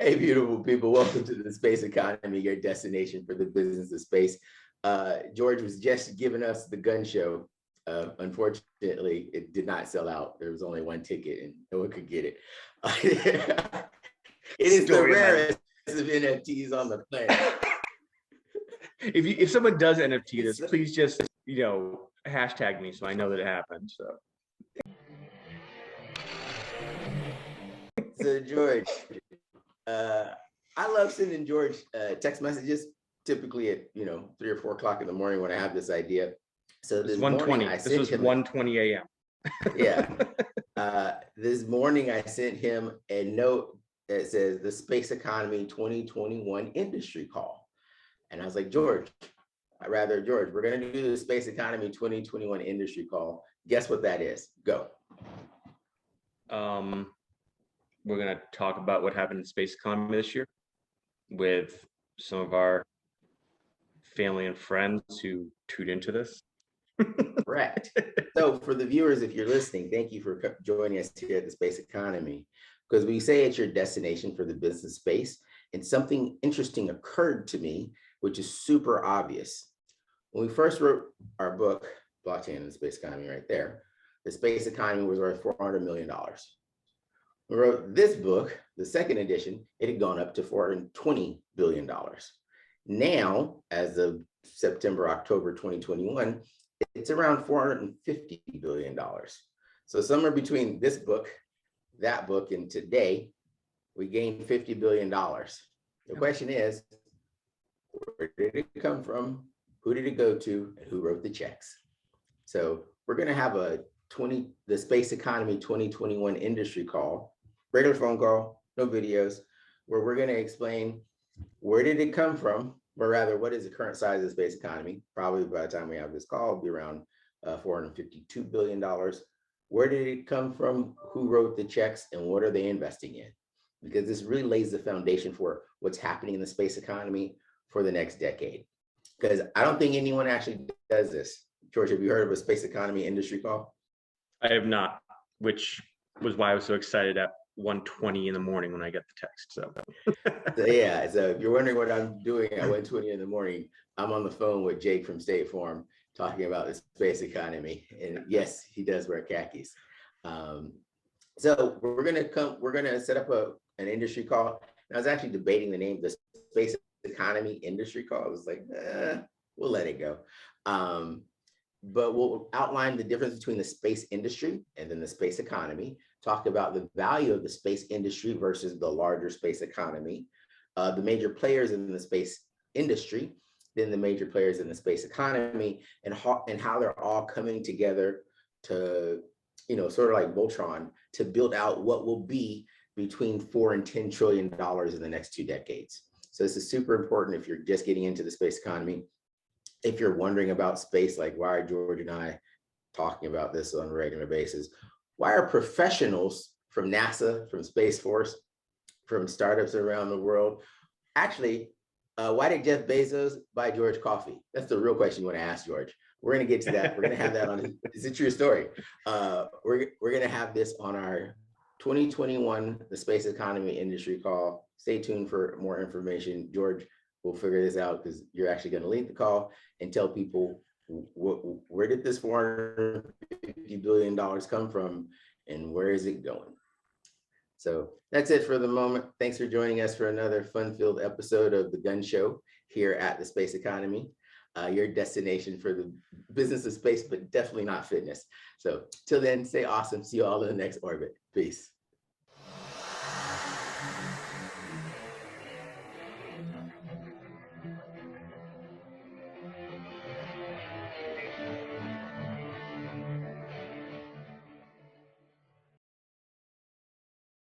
Hey, beautiful people. Welcome to the Space Economy, your destination for the business of space. George was just giving us the gun show. Unfortunately, it did not sell out. There was only one ticket and no one could get it. It is the rarest of NFTs on the planet. If someone does NFT this, please just, hashtag me so I know that it happened. So George, I love sending George text messages, typically at 3 or 4 o'clock in the morning when I have this idea. So this morning, this was 1:20 a.m. Yeah. This morning I sent him a note that says the Space Economy 2021 industry call. And I was like, George, we're going to do the Space Economy 2021 industry call. Guess what that is? Go. We're going to talk about what happened in space economy this year with some of our family and friends who tuned into this. Correct. So for the viewers, if you're listening, thank you for joining us here at the Space Economy, because we say it's your destination for the business space. And something interesting occurred to me, which is super obvious. When we first wrote our book, Blockchain and the Space Economy, right there, the space economy was worth $400 million. We wrote this book, the second edition, it had gone up to $420 billion. Now, as of September, October 2021, it's around $450 billion. So somewhere between this book, that book, and today, we gained $50 billion. The question is, where did it come from? Who did it go to? And who wrote the checks? So we're going to have the Space Economy 2021 industry call, regular phone call, no videos, where we're going to explain where did it come from, or rather, what is the current size of the space economy? Probably by the time we have this call, it'll be around $452 billion. Where did it come from? Who wrote the checks? And what are they investing in? Because this really lays the foundation for what's happening in the space economy for the next decade. Because I don't think anyone actually does this. George, have you heard of a space economy industry call? I have not, which was why I was so excited at 1:20 in the morning when I get the text. So yeah, so if you're wondering what I'm doing at 1:20 in the morning, I'm on the phone with Jake from State Farm talking about the space economy. And yes, he does wear khakis. So we're gonna set up an industry call. And I was actually debating the name, the Space Economy Industry Call. I was like, we'll let it go. But we'll outline the difference between the space industry and then the space economy, talk about the value of the space industry versus the larger space economy, the major players in the space industry, then the major players in the space economy, and how they're all coming together to, sort of like Voltron, to build out what will be between $4 and $10 trillion in the next 2 decades. So this is super important if you're just getting into the space economy. If you're wondering about space, like why are George and I talking about this on a regular basis? Why are professionals from NASA, from Space Force, from startups around the world, actually, why did Jeff Bezos buy George coffee? That's the real question you want to ask George. We're going to get to that. We're going to have that on, it's a true story. We're going to have this on our 2021, the Space Economy Industry Call. Stay tuned for more information. George will figure this out because you're actually going to lead the call and tell people where did this $450 billion come from and where is it going? So that's it for the moment. Thanks for joining us for another fun-filled episode of The Gun Show here at the Space Economy, your destination for the business of space, but definitely not fitness. So till then, stay awesome. See you all in the next orbit. Peace.